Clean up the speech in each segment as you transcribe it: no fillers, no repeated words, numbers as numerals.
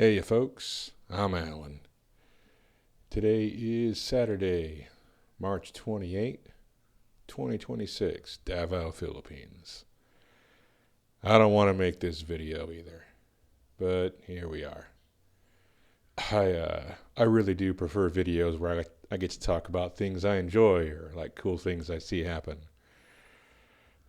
Hey, you folks, I'm Alan. Today is Saturday, March 28, 2026, Davao, Philippines. I don't want to make this video either, but here we are. I really do prefer videos where I get to talk about things I enjoy or like cool things I see happen.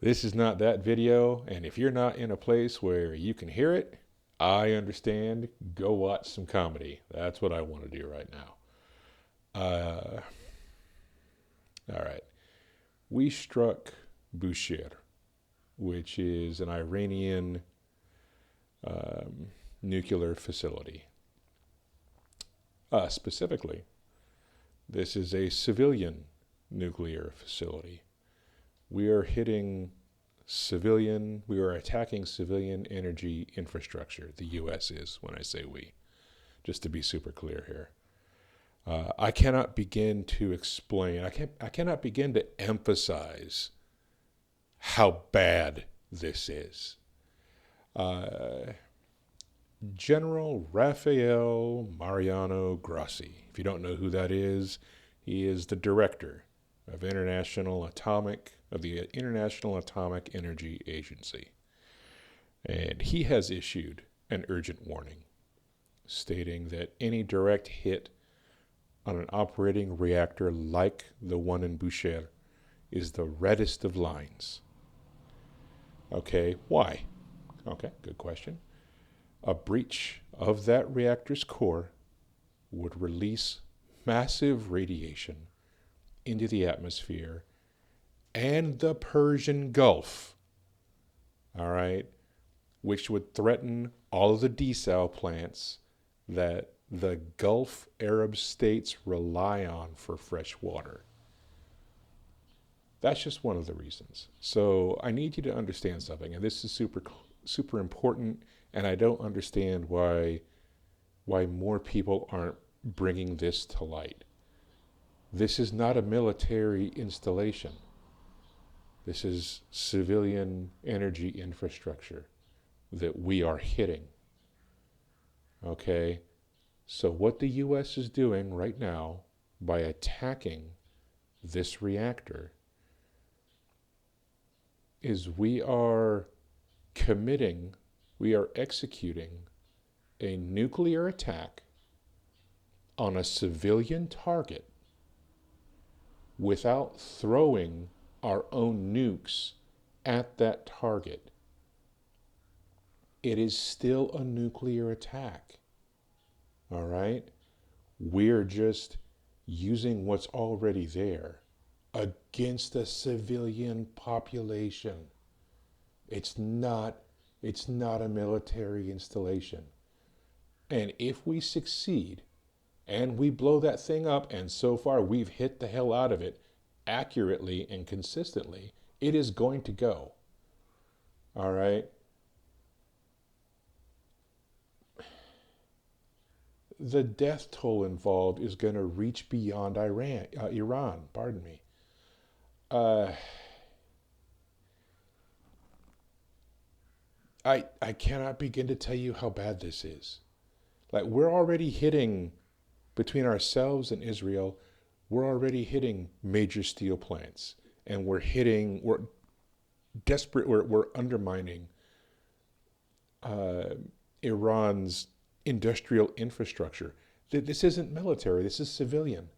This is not that video, and if you're not in a place where you can hear it, I understand. Go watch some comedy. That's what I want to do right now. All right. We struck Bushehr, which is an Iranian nuclear facility. Specifically, this is a civilian nuclear facility. We are attacking civilian energy infrastructure. The U.S. is, when I say we, just to be super clear here. I cannot begin to explain, I cannot begin to emphasize how bad this is. General Rafael Mariano Grossi, if you don't know who that is, he is the director of the International Atomic Energy Agency. And he has issued an urgent warning stating that any direct hit on an operating reactor like the one in Bushehr is the reddest of lines. Okay, why? Okay, good question. A breach of that reactor's core would release massive radiation into the atmosphere and the Persian Gulf, all right, which would threaten all of the desal plants that the Gulf Arab states rely on for fresh water. That's just one of the reasons. So I need you to understand something, and this is super important, and I don't understand why more people aren't bringing this to light. This is not a military installation. This is civilian energy infrastructure that we are hitting. Okay? So what the U.S. is doing right now by attacking this reactor is we are executing a nuclear attack on a civilian target without throwing our own nukes at that target. It is still a nuclear attack. All right? We're just using what's already there against a civilian population. It's not a military installation. And if we succeed and we blow that thing up, and so far we've hit the hell out of it accurately and consistently, it is going to go. All right? The death toll involved is going to reach beyond Iran. Pardon me. I cannot begin to tell you how bad this is. Like, we're already hitting, between ourselves and Israel, we're already hitting major steel plants, and we're undermining Iran's industrial infrastructure. This isn't military, this is civilian.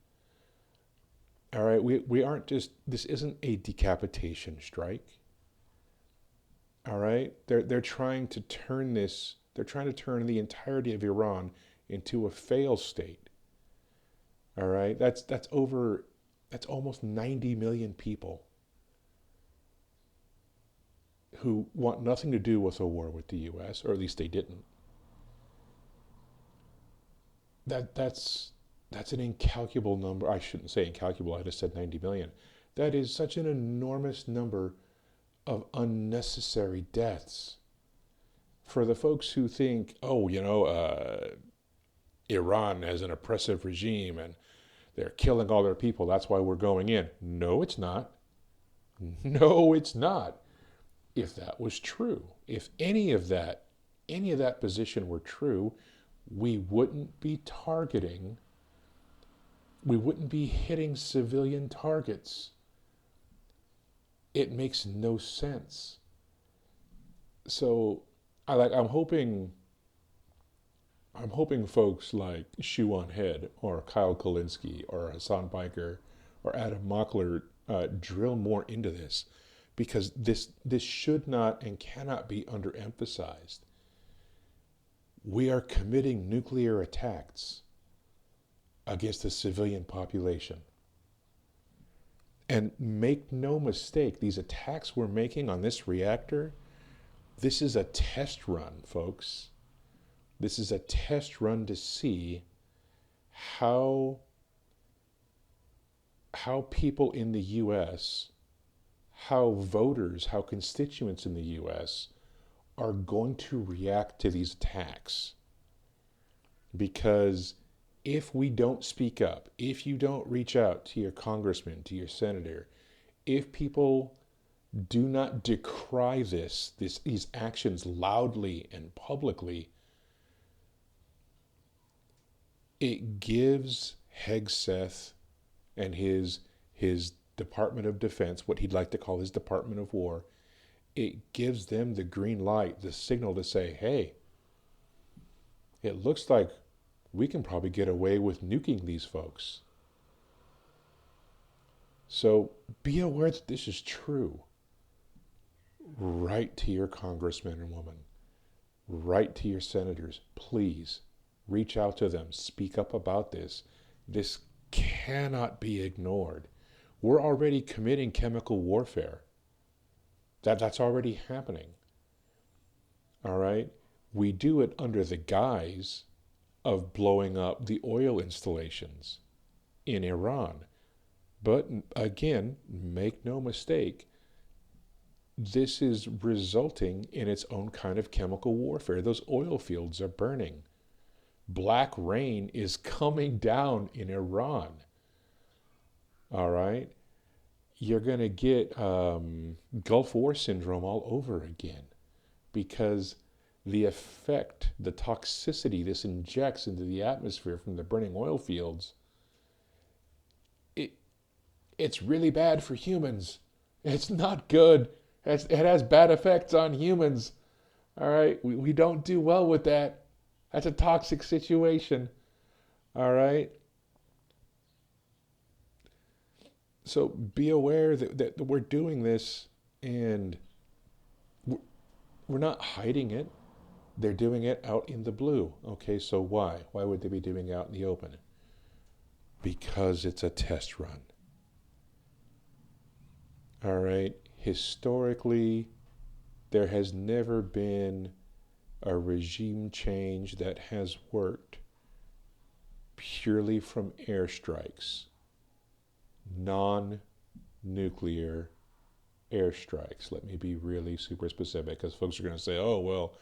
All right, we aren't just, this isn't a decapitation strike. All right, they're trying to turn the entirety of Iran into a failed state. All right, that's almost 90 million people who want nothing to do with a war with the U.S., or at least they didn't. That's an incalculable number. I shouldn't say incalculable. I just said 90 million. That is such an enormous number of unnecessary deaths. For the folks who think, Iran has an oppressive regime and they're killing all their people, that's why we're going in. No, it's not. No, it's not. If that was true, if any of that position were true, we wouldn't be targeting, we wouldn't be hitting civilian targets. It makes no sense. So I'm hoping folks like Shoe on Head or Kyle Kalinske or Hassan Biker or Adam Mockler drill more into this, because this should not and cannot be underemphasized. We are committing nuclear attacks against the civilian population. And make no mistake, these attacks we're making on this reactor, this is a test run, folks. This is a test run to see how people in the US, how voters, how constituents in the US are going to react to these attacks. Because if we don't speak up, if you don't reach out to your congressman, to your senator, if people do not decry these actions loudly and publicly, it gives Hegseth and his Department of Defense, what he'd like to call his Department of War, it gives them the green light, the signal to say, hey, it looks like we can probably get away with nuking these folks. So be aware that this is true. Write to your congressman and woman. Write to your senators. Please reach out to them. Speak up about this. This cannot be ignored. We're already committing chemical warfare. That's already happening. All right? We do it under the guise of blowing up the oil installations in Iran. But again, make no mistake, this is resulting in its own kind of chemical warfare. Those oil fields are burning. Black rain is coming down in Iran. All right? You're going to get Gulf War syndrome all over again, because the effect, the toxicity this injects into the atmosphere from the burning oil fields, it's really bad for humans. It's not good. It has bad effects on humans. All right? We don't do well with that. That's a toxic situation. All right? So be aware that we're doing this, and we're not hiding it. They're doing it out in the blue. Okay, so why? Why would they be doing it out in the open? Because it's a test run. All right? Historically, there has never been a regime change that has worked purely from airstrikes, non-nuclear airstrikes. Let me be really super specific, because folks are going to say, oh, well,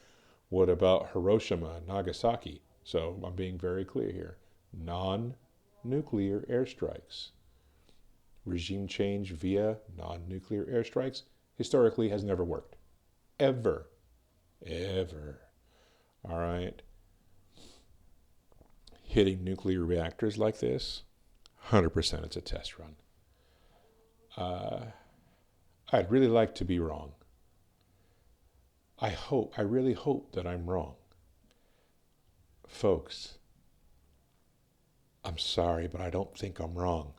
what about Hiroshima and Nagasaki? So I'm being very clear here. Non-nuclear airstrikes. Regime change via non-nuclear airstrikes historically has never worked. Ever. Ever. All right? Hitting nuclear reactors like this, 100% it's a test run. I'd really like to be wrong. I really hope that I'm wrong. Folks, I'm sorry, but I don't think I'm wrong.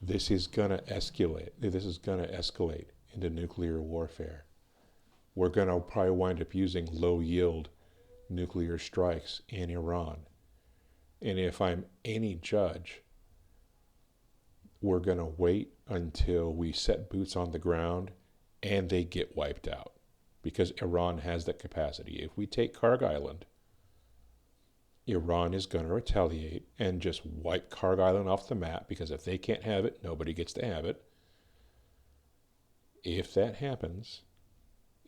This is going to escalate. This is going to escalate into nuclear warfare. We're going to probably wind up using low-yield nuclear strikes in Iran. And if I'm any judge, we're going to wait until we set boots on the ground and they get wiped out, because Iran has that capacity. If we take Karg Island, Iran is going to retaliate and just wipe Karg Island off the map, because if they can't have it, nobody gets to have it. If that happens,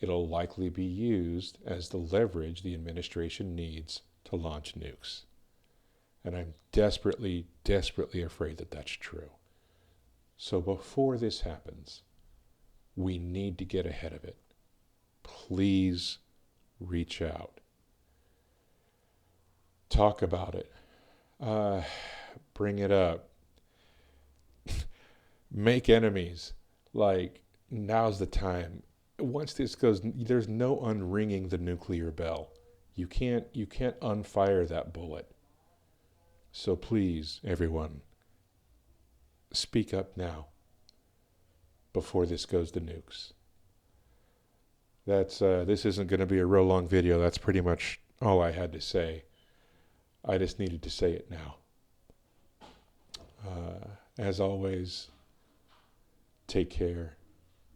it'll likely be used as the leverage the administration needs to launch nukes. And I'm desperately, desperately afraid that that's true. So before this happens, we need to get ahead of it. Please reach out. talk about it, uh, bring it up, make enemies. Like, now's the time. Once this goes, there's no unringing the nuclear bell. You can't unfire that bullet. So please, everyone, speak up now before this goes to nukes. This isn't going to be a real long video. That's pretty much all I had to say. I just needed to say it now. As always, take care,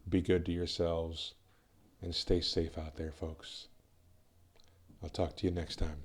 be good to yourselves, and stay safe out there, folks. I'll talk to you next time.